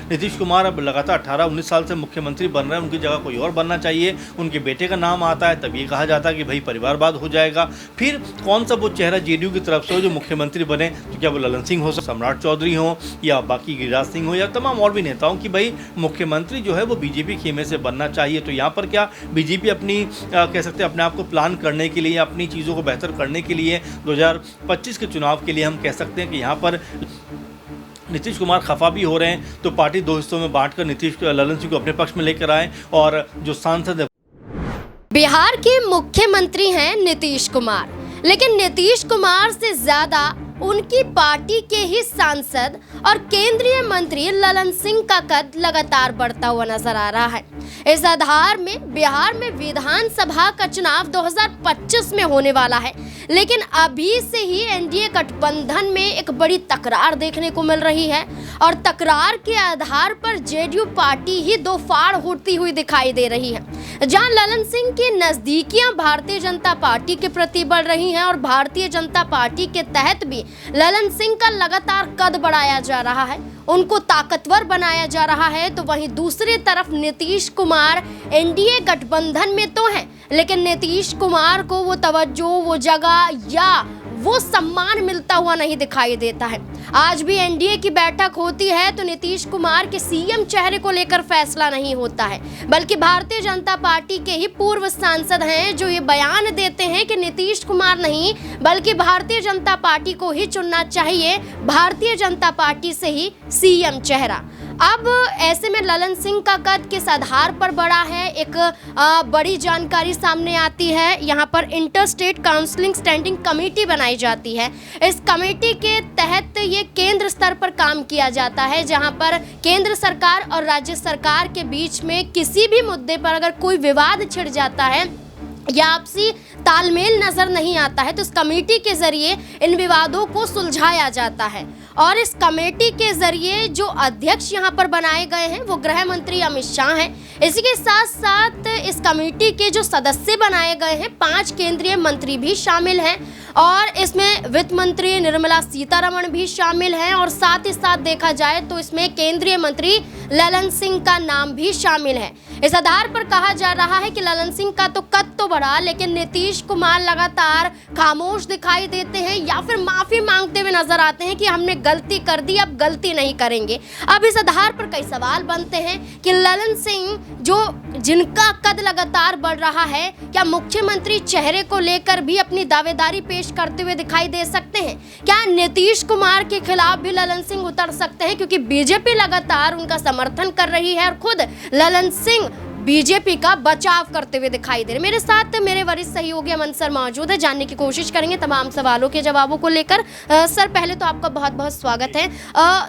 नीतीश कुमार अब लगातार 18-19 साल से मुख्यमंत्री बन रहे हैं, उनकी जगह कोई और बनना चाहिए। उनके बेटे का नाम आता है तब ये कहा जाता है कि भाई परिवारवाद हो जाएगा। फिर कौन सा वो चेहरा जेडीयू की तरफ से हो जो मुख्यमंत्री बने, तो क्या वो ललन सिंह हो, सम्राट चौधरी हो, या बाकी गिरिराज सिंह हो, या तमाम और भी नेताओं की भाई मुख्यमंत्री जो है वो बीजेपी खेमे से बनना चाहिए। तो यहाँ पर क्या बीजेपी अपनी कह सकते हैं अपने आप को प्लान करने के लिए, अपनी चीज़ों को बेहतर करने के लिए 2025 के चुनाव के लिए हम कह सकते हैं कि यहाँ पर नीतीश कुमार खफा भी हो रहे हैं, तो पार्टी दो हिस्सों में बांटकर ललन सिंह को अपने पक्ष में लेकर आए और जो सांसद है। बिहार के मुख्यमंत्री हैं नीतीश कुमार, लेकिन नीतीश कुमार से ज्यादा उनकी पार्टी के ही सांसद और केंद्रीय मंत्री ललन सिंह का कद लगातार बढ़ता हुआ नजर आ रहा है। इस आधार में बिहार में विधानसभा का चुनाव 2025 में होने वाला है, लेकिन अभी से ही एनडीए गठबंधन में एक बड़ी तकरार देखने को मिल रही है और तकरार के आधार पर जेडीयू पार्टी ही दो फाड़ होती हुई दिखाई दे रही है। जहां ललन सिंह की नजदीकियां भारतीय जनता पार्टी के प्रति बढ़ रही हैं और भारतीय जनता पार्टी के तहत भी ललन सिंह का लगातार कद बढ़ाया जा रहा है, उनको ताकतवर बनाया जा रहा है, तो वहीं दूसरी तरफ नीतीश कुमार एनडीए गठबंधन में तो हैं, लेकिन नीतीश कुमार को वो तवज्जो, वो जगह या वो सम्मान मिलता हुआ नहीं दिखाई देता है। आज भी एनडीए की बैठक होती है तो नीतीश कुमार के सीएम चेहरे को लेकर फैसला नहीं होता है, बल्कि भारतीय जनता पार्टी के ही पूर्व सांसद हैं जो ये बयान देते हैं कि नीतीश कुमार नहीं बल्कि भारतीय जनता पार्टी को ही चुनना चाहिए, भारतीय जनता पार्टी से ही सीएम चेहरा। अब ऐसे में ललन सिंह का कद किस आधार पर बढ़ा है, एक बड़ी जानकारी सामने आती है। यहाँ पर inter state counselling standing committee बनाई जाती है। इस कमेटी के तहत ये केंद्र स्तर पर काम किया जाता है, जहाँ पर केंद्र सरकार और राज्य सरकार के बीच में किसी भी मुद्दे पर अगर कोई विवाद छिड़ जाता है या आपसी तालमेल नजर नहीं आता है तो इस कमेटी के जरिए इन विवादों को सुलझाया जाता है। और इस कमेटी के जरिए जो अध्यक्ष यहाँ पर बनाए गए हैं वो गृह मंत्री अमित शाह हैं। इसी के साथ साथ इस कमेटी के जो सदस्य बनाए गए हैं 5 केंद्रीय मंत्री भी शामिल हैं और इसमें वित्त मंत्री निर्मला सीतारमण भी शामिल हैं और साथ ही साथ देखा जाए तो इसमें केंद्रीय मंत्री ललन सिंह का नाम भी शामिल है। इस आधार पर कहा जा रहा है कि ललन सिंह का तो कद तो बढ़ा, लेकिन नीतीश कुमार लगातार खामोश दिखाई देते हैं या फिर माफी मांगते हुए नजर आते हैं कि हमने गलती कर दी, अब गलती नहीं करेंगे। अब इस आधार पर कई सवाल बनते हैं कि ललन सिंह जिनका कद लगातार बढ़ रहा है, क्या मुख्यमंत्री चेहरे को लेकर भी अपनी दावेदारी पेश करते हुए दिखाई दे सकते हैं? क्या नीतीश कुमार के खिलाफ भी ललन सिंह उतर सकते हैं, क्योंकि बीजेपी लगातार उनका समर्थन कर रही है और खुद ललन सिंह बीजेपी का बचाव करते हुए दिखाई दे रहे। मेरे साथ मेरे वरिष्ठ सहयोगी अमन सर मौजूद है, जानने की कोशिश करेंगे तमाम सवालों के जवाबों को लेकर। सर पहले तो आपका बहुत बहुत स्वागत है।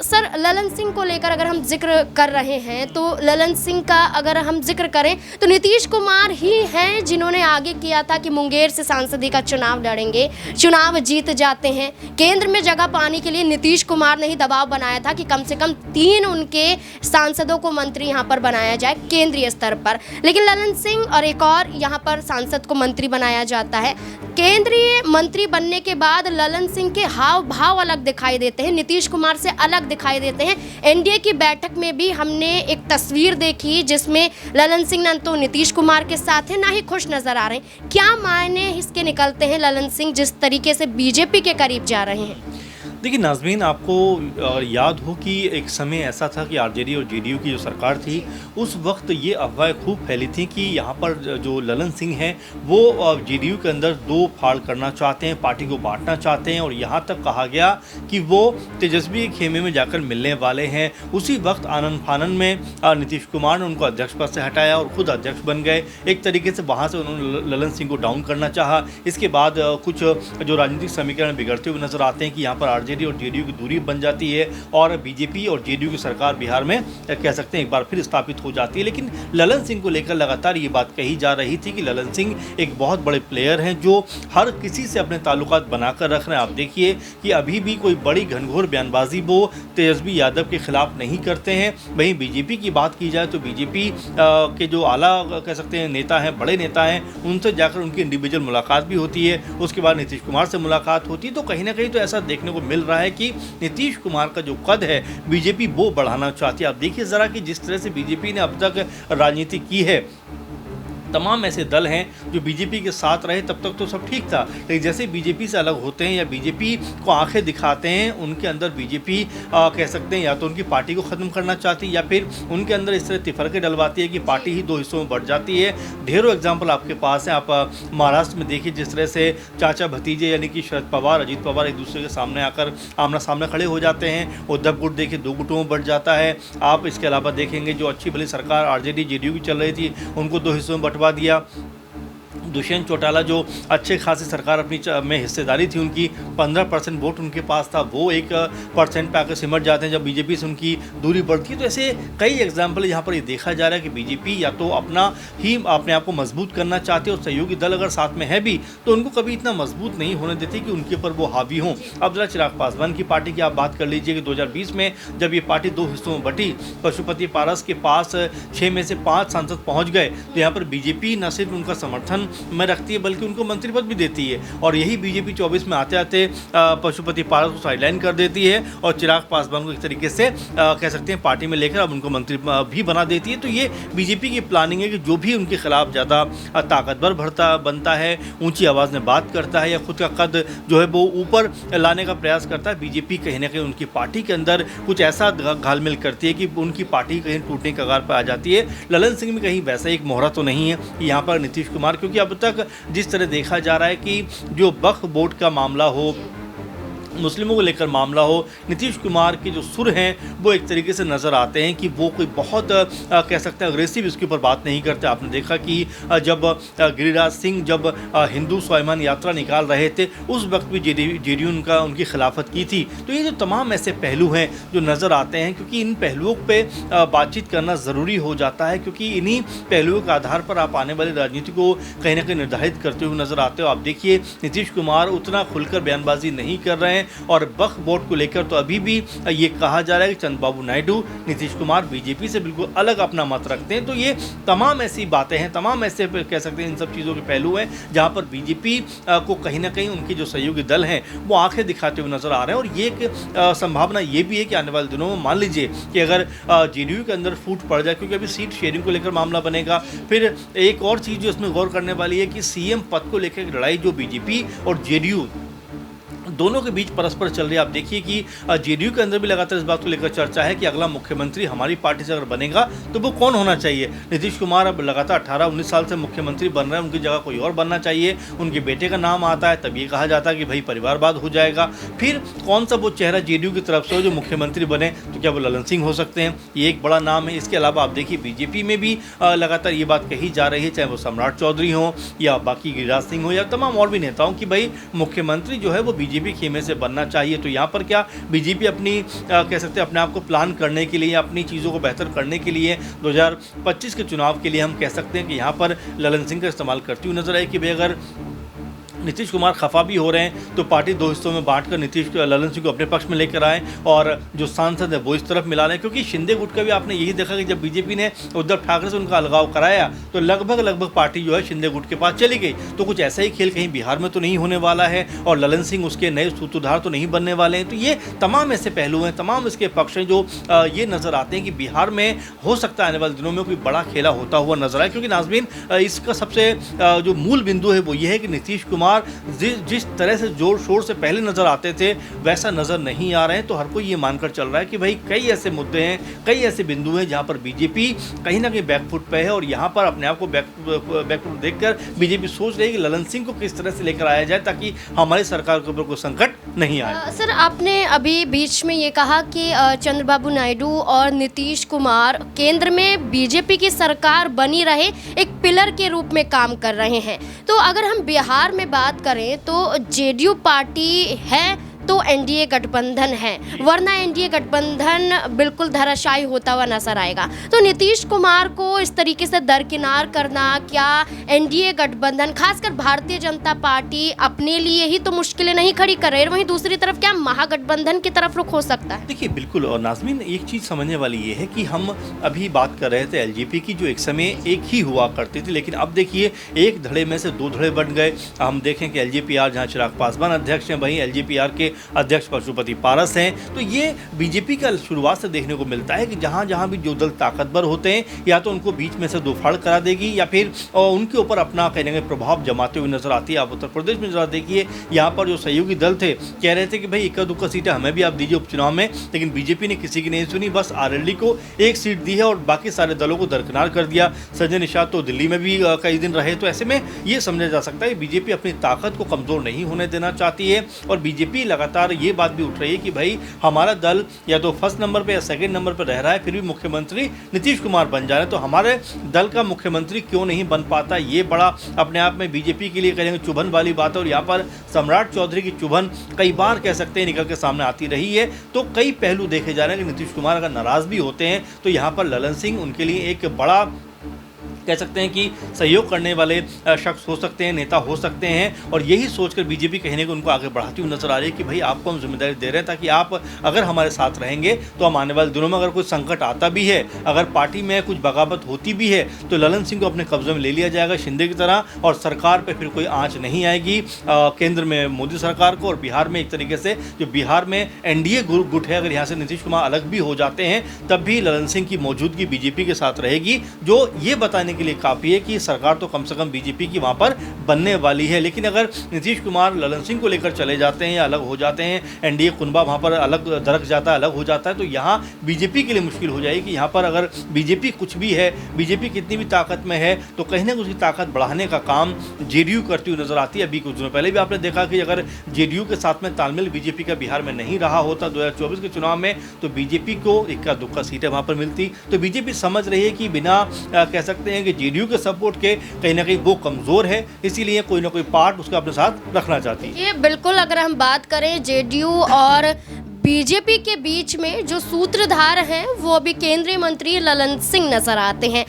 सर ललन सिंह को लेकर अगर हम जिक्र कर रहे हैं तो ललन सिंह का अगर हम जिक्र करें तो नीतीश कुमार ही हैं जिन्होंने आगे किया था कि मुंगेर से सांसदी का चुनाव लड़ेंगे, चुनाव जीत जाते हैं। केंद्र में जगह पाने के लिए नीतीश कुमार ने ही दबाव बनाया था कि कम से कम 3 उनके सांसदों को मंत्री यहाँ पर बनाया जाए केंद्रीय स्तर पर, लेकिन ललन सिंह और एक और यहाँ पर सांसद को मंत्री बनाया जाता है। केंद्रीय मंत्री बनने के बाद ललन सिंह के हाव भाव अलग दिखाई देते हैं, नीतीश कुमार से अलग दिखाई देते हैं। एनडीए की बैठक में भी हमने एक तस्वीर देखी जिसमें ललन सिंह न तो नीतीश कुमार के साथ है ना ही खुश नजर आ रहे हैं। क्या मायने इसके निकलते हैं ललन सिंह जिस तरीके से बीजेपी के करीब जा रहे हैं? देखिए नाज़मीन, आपको याद हो कि एक समय ऐसा था कि आरजेडी और जेडीयू की जो सरकार थी उस वक्त ये अफवाहें खूब फैली थी कि यहाँ पर जो ललन सिंह हैं वो जेडीयू के अंदर 2 फाड़ करना चाहते हैं, पार्टी को बांटना चाहते हैं और यहाँ तक कहा गया कि वो तेजस्वी के खेमे में जाकर मिलने वाले हैं। उसी वक्त आनन फानन में नीतीश कुमार ने उनको अध्यक्ष पद से हटाया और खुद अध्यक्ष बन गए। एक तरीके से वहाँ से उन्होंने ललन सिंह को डाउन करना चाहा। इसके बाद कुछ जो राजनीतिक समीकरण बिगड़ते हुए नजर आते हैं कि यहाँ पर आरजेडी और जेडीयू की दूरी बन जाती है और बीजेपी और जेडीयू की सरकार बिहार में कह सकते हैं एक बार फिर स्थापित हो जाती है। लेकिन ललन सिंह को लेकर लगातार ये बात कही जा रही थी कि ललन सिंह एक बहुत बड़े प्लेयर हैं जो हर किसी से अपने ताल्लुकात बनाकर रख रहे हैं। आप देखिए कि अभी भी कोई बड़ी घनघोर बयानबाजी वो तेजस्वी यादव के खिलाफ नहीं करते हैं। वहीं बीजेपी की बात की जाए तो बीजेपी के जो आला कह सकते हैं नेता हैं, बड़े नेता हैं, उनसे जाकर उनकी इंडिविजुअल मुलाकात भी होती है। उसके बाद नीतीश कुमार से मुलाकात होती है। तो कहीं ना कहीं तो ऐसा देखने को मिल मिल रहा है कि नीतीश कुमार का जो कद है बीजेपी वो बढ़ाना चाहती है। आप देखिए ज़रा कि जिस तरह से बीजेपी ने अब तक राजनीति की है, तमाम ऐसे दल हैं जो बीजेपी के साथ रहे तब तक तो सब ठीक था, लेकिन जैसे बीजेपी से अलग होते हैं या बीजेपी को आंखें दिखाते हैं, उनके अंदर बीजेपी कह सकते हैं या तो उनकी पार्टी को ख़त्म करना चाहती है या फिर उनके अंदर इस तरह तिफरके डलवाती है कि पार्टी ही दो हिस्सों में बढ़ जाती है। ढेरों एग्जाम्पल आपके पास हैं। आप महाराष्ट्र में देखिए जिस तरह से चाचा भतीजे यानी कि शरद पवार अजीत पवार एक दूसरे के सामने आकर आमना सामने खड़े हो जाते हैं। उद्धव गुट देखिए दो गुटों में बढ़ जाता है। आप इसके अलावा देखेंगे जो अच्छी भली सरकार आरजेडी जेडीयू की चल रही थी उनको दो हिस्सों में बंटवा दिया। दुष्यंत चौटाला जो अच्छे खासी सरकार अपनी में हिस्सेदारी थी उनकी 15% वोट उनके पास था, वो 1% पे आकर सिमट जाते हैं जब बीजेपी से उनकी दूरी बढ़ती है। तो ऐसे कई एग्जाम्पल यहाँ पर ये देखा जा रहा है कि बीजेपी या तो अपना ही अपने आप को मजबूत करना चाहती है और सहयोगी दल अगर साथ में है भी तो उनको कभी इतना मजबूत नहीं होने देती कि उनके ऊपर वो हावी हों। अब जरा चिराग पासवान की पार्टी की आप बात कर लीजिए कि 2020 में जब ये पार्टी दो हिस्सों में बटी, पशुपति पारस के पास 6 में से 5 सांसद पहुँच गए, तो यहाँ पर बीजेपी न सिर्फ उनका समर्थन में रखती है बल्कि उनको मंत्री पद भी देती है। और यही बीजेपी 24 में आते आते पशुपति पारस को साइडलाइन कर देती है और चिराग पासवान को एक तरीके से कह सकते हैं पार्टी में लेकर अब उनको मंत्री भी बना देती है। तो ये बीजेपी की प्लानिंग है कि जो भी उनके खिलाफ ज़्यादा ताकतवर बनता है, ऊंची आवाज़ में बात करता है या खुद का कद जो है वो ऊपर लाने का प्रयास करता है, बीजेपी कहीं ना कहीं उनकी पार्टी के अंदर कुछ ऐसा घालमेल करती है कि उनकी पार्टी कहीं टूटने के कगार पर आ जाती है। ललन सिंह में कहीं वैसा एक मोहरा तो नहीं है यहाँ पर नीतीश कुमार, क्योंकि अब तक जिस तरह देखा जा रहा है कि जो वक्फ बोर्ड का मामला हो, मुस्लिमों को लेकर मामला हो, नीतीश कुमार के जो सुर हैं वो एक तरीके से नज़र आते हैं कि वो कोई बहुत कह सकते हैं अग्रेसिव इसके ऊपर बात नहीं करते। आपने देखा कि जब गिरिराज सिंह जब हिंदू स्वाभिमान यात्रा निकाल रहे थे उस वक्त भी जेडीयू उनकी खिलाफत की थी। तो ये जो तमाम ऐसे पहलू हैं जो नज़र आते हैं, क्योंकि इन पहलुओं पे बातचीत करना ज़रूरी हो जाता है, क्योंकि इन्हीं पहलुओं के आधार पर आप आने वाली राजनीति को कहीं ना कहीं निर्धारित करते हुए नज़र आते हो। आप देखिए नीतीश कुमार उतना खुलकर बयानबाजी नहीं कर रहे हैं और वक्फ बोर्ड को लेकर तो अभी भी ये कहा जा रहा है कि चंद्रबाबू नायडू नीतीश कुमार बीजेपी से बिल्कुल अलग अपना मत रखते हैं। तो ये तमाम ऐसी बातें हैं, तमाम ऐसे कह सकते हैं इन सब चीज़ों के पहलू हैं जहां पर बीजेपी को कहीं ना कहीं उनके जो सहयोगी दल हैं वो आंखें दिखाते हुए नजर आ रहे हैं। और ये एक संभावना ये भी है कि आने वाले दिनों में मान लीजिए कि अगर जेडीयू के अंदर फूट पड़ जाए, क्योंकि अभी सीट शेयरिंग को लेकर मामला बनेगा। फिर एक और चीज़ जो इसमें गौर करने वाली है कि सीएम पद को लेकर लड़ाई जो बीजेपी और जेडीयू दोनों के बीच परस्पर चल रही है। आप देखिए कि जेडीयू के अंदर भी लगातार इस बात को लेकर चर्चा है कि अगला मुख्यमंत्री हमारी पार्टी से अगर बनेगा तो वो कौन होना चाहिए। नीतीश कुमार अब लगातार 18-19 साल से मुख्यमंत्री बन रहे हैं, उनकी जगह कोई और बनना चाहिए। उनके बेटे का नाम आता है तब ये कहा जाता है कि भाई परिवारवाद हो जाएगा। फिर कौन सा वो चेहरा जेडीयू की तरफ से हो जो मुख्यमंत्री बने, तो क्या वो ललन सिंह हो सकते हैं, ये एक बड़ा नाम है। इसके अलावा आप देखिए बीजेपी में भी लगातार ये बात कही जा रही है, चाहे वो सम्राट चौधरी हो या बाकी गिरिराज सिंह हो या तमाम और भी नेताओं की भाई मुख्यमंत्री जो है वो बीजेपी खेमे से बनना चाहिए। तो यहाँ पर क्या बीजेपी अपनी कह सकते हैं अपने आप को प्लान करने के लिए, अपनी चीज़ों को बेहतर करने के लिए 2025 के चुनाव के लिए हम कह सकते हैं कि यहाँ पर ललन सिंह का इस्तेमाल करती हुई नजर आए कि भाई अगर नीतीश कुमार खफा भी हो रहे हैं तो पार्टी दो हिस्सों में बांटकर ललन सिंह को अपने पक्ष में लेकर आए और जो सांसद है वो इस तरफ मिला रहे हैं। क्योंकि शिंदे गुट का भी आपने यही देखा कि जब बीजेपी ने उद्धव ठाकरे से उनका अलगाव कराया तो लगभग पार्टी जो है शिंदे गुट के पास चली गई। तो कुछ ऐसा ही खेल कहीं बिहार में तो नहीं होने वाला है और ललन सिंह उसके नए सूत्रधार तो नहीं बनने वाले हैं। तो ये तमाम ऐसे पहलू हैं, तमाम इसके पक्ष हैं जो ये नज़र आते हैं कि बिहार में हो सकता है आने वाले दिनों में कोई बड़ा खेला होता हुआ नजर आए। क्योंकि नाज़मीन इसका सबसे जो मूल बिंदु है वो ये है कि नीतीश कुमार जिस तरह से जोर शोर से पहले नजर आते थे वैसा नजर नहीं आ रहे हैं। तो हर कोई ये मानकर चल रहा है कि भाई कई ऐसे मुद्दे हैं, कई ऐसे बिंदु हैं जहां पर बीजेपी कहीं ना कहीं बैकफुट पे है और यहां पर अपने आप को बैकफुट देखकर बीजेपी सोच रही है कि ललन सिंह को किस तरह से लेकर आया जाए ताकि हमारी सरकार के ऊपर कोई संकट नहीं आए। सर, आपने अभी बीच में ये कहा कि चंद्रबाबू नायडू और नीतीश कुमार केंद्र में बीजेपी की सरकार बनी रहे एक पिलर के रूप में काम कर रहे हैं। तो अगर हम बिहार में बात करें तो जेडीयू पार्टी है तो एनडीए गठबंधन है, वरना एनडीए गठबंधन बिल्कुल धराशायी होता हुआ नजर आएगा। तो नीतीश कुमार को इस तरीके से दरकिनार करना, क्या एनडीए गठबंधन खासकर भारतीय जनता पार्टी अपने लिए ही तो मुश्किलें नहीं खड़ी कर रही है, वहीं दूसरी तरफ क्या महागठबंधन की तरफ रुख हो सकता है? देखिए बिल्कुल, और नाज़मीन एक चीज़ समझने वाली ये है कि हम अभी बात कर रहे थे एलजेपी की जो एक समय एक ही हुआ करती थी, लेकिन अब देखिए एक धड़े में से दो धड़े बन गए। हम देखें कि एलजेपीआर जहाँ चिराग पासवान अध्यक्ष हैं वहीं एलजेपीआर के अध्यक्ष पशुपति पारस हैं। तो ये बीजेपी का शुरुआत से देखने को मिलता है कि जहाँ जहाँ भी जो दल ताकतवर होते हैं या तो उनको बीच में से दो फाड़ करा देगी या फिर उनके ऊपर अपना कहने का प्रभाव जमाते हुए नजर आती है। आप उत्तर प्रदेश में जरा देखिए, यहाँ पर जो सहयोगी दल थे कह रहे थे कि भाई इक्का दुक्का सीटें हमें भी आप दीजिए उपचुनाव में, लेकिन बीजेपी ने किसी की नहीं सुनी, बस आरएलडी को एक सीट दी है और बाकी सारे दलों को दरकिनार कर दिया। संजय निषाद तो दिल्ली में भी कई दिन रहे। तो ऐसे में ये समझा जा सकता है बीजेपी अपनी ताकत को कमजोर नहीं होने देना चाहती है और बीजेपी लगातार ये बात भी उठ रही है कि भाई हमारा दल या तो फर्स्ट नंबर पे या सेकंड नंबर पे रह रहा है, फिर भी मुख्यमंत्री नीतीश कुमार बन जा रहे हैं, तो हमारे दल का मुख्यमंत्री क्यों नहीं बन पाता। ये बड़ा अपने आप में बीजेपी के लिए कहेंगे चुभन वाली बात है और यहाँ पर सम्राट चौधरी की चुभन कई बार कह सकते हैं निकल के सामने आती रही है। तो कई पहलू देखे जा रहे हैं कि नीतीश कुमार अगर नाराज भी होते हैं तो यहाँ पर ललन सिंह उनके लिए एक बड़ा कह सकते हैं कि सहयोग करने वाले शख्स हो सकते हैं, नेता हो सकते हैं। और यही सोचकर बीजेपी कहने को उनको आगे बढ़ाती हुई नजर आ रही है कि भाई आपको हम जिम्मेदारी दे रहे हैं ताकि आप अगर हमारे साथ रहेंगे तो हम आने वाले दिनों में अगर कोई संकट आता भी है, अगर पार्टी में कुछ बगावत होती भी है तो ललन सिंह को अपने कब्जे में ले लिया जाएगा शिंदे की तरह और सरकार पर फिर कोई आँच नहीं आएगी केंद्र में मोदी सरकार को। और बिहार में एक तरीके से जो बिहार में एनडीए गुट है, अगर यहाँ से नीतीश कुमार अलग भी हो जाते हैं तब भी ललन सिंह की मौजूदगी बीजेपी के साथ रहेगी, जो ये बताने के लिए काफ़ी है कि सरकार तो कम से कम बीजेपी की वहाँ पर बनने वाली है। लेकिन अगर नीतीश कुमार ललन सिंह को लेकर चले जाते हैं या अलग हो जाते हैं, एनडीए कुनबा वहाँ पर अलग दरक जाता है, अलग हो जाता है, तो यहाँ बीजेपी के लिए मुश्किल हो जाएगी। यहाँ पर अगर बीजेपी कुछ भी है, बीजेपी कितनी भी ताकत में है तो कहीं ना उसकी ताकत बढ़ाने का काम जेडीयू करती हुई नजर आती है। अभी कुछ दिनों पहले भी आपने देखा कि अगर जेडीयू के साथ में तालमेल बीजेपी का बिहार में नहीं रहा होता 2024 के चुनाव में तो बीजेपी को इक्का दुक्का सीटें वहाँ पर मिलती। तो बीजेपी समझ रही है कि बिना कह सकते हैं कि जेडीयू के सपोर्ट के कहीं ना कहीं वो कमजोर है, इसीलिए कोई ना कोई पार्ट उसका अपने साथ रखना चाहती है। ये बिल्कुल, अगर हम बात करें जेडीयू और बीजेपी के बीच में जो सूत्रधार हैं वो अभी केंद्रीय मंत्री ललन सिंह नजर आते हैं।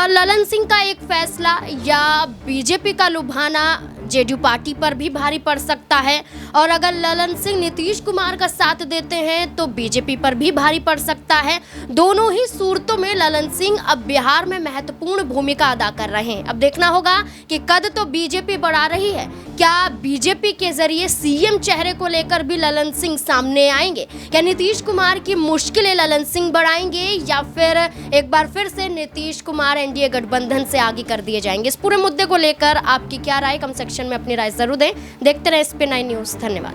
ललन सिंह का एक फैसला या बीजेपी का लुभाना जेडीयू पार्टी पर भी भारी पड़ सकता है और अगर ललन सिंह नीतीश कुमार का साथ देते हैं तो बीजेपी पर भी भारी पड़ सकता है। दोनों ही सूरतों में ललन सिंह अब बिहार में महत्वपूर्ण भूमिका अदा कर रहे हैं। अब देखना होगा कि कद तो बीजेपी बढ़ा रही है, क्या बीजेपी के जरिए सीएम चेहरे को लेकर भी ललन सिंह सामने आएंगे, क्या नीतीश कुमार की मुश्किलें ललन सिंह बढ़ाएंगे या फिर एक बार फिर से नीतीश कुमार एनडीए गठबंधन से आगे कर दिए जाएंगे। इस पूरे मुद्दे को लेकर आपकी क्या राय, कमेंट सेक्शन में अपनी राय जरूर दें। देखते रहे SP9 न्यूज़। धन्यवाद।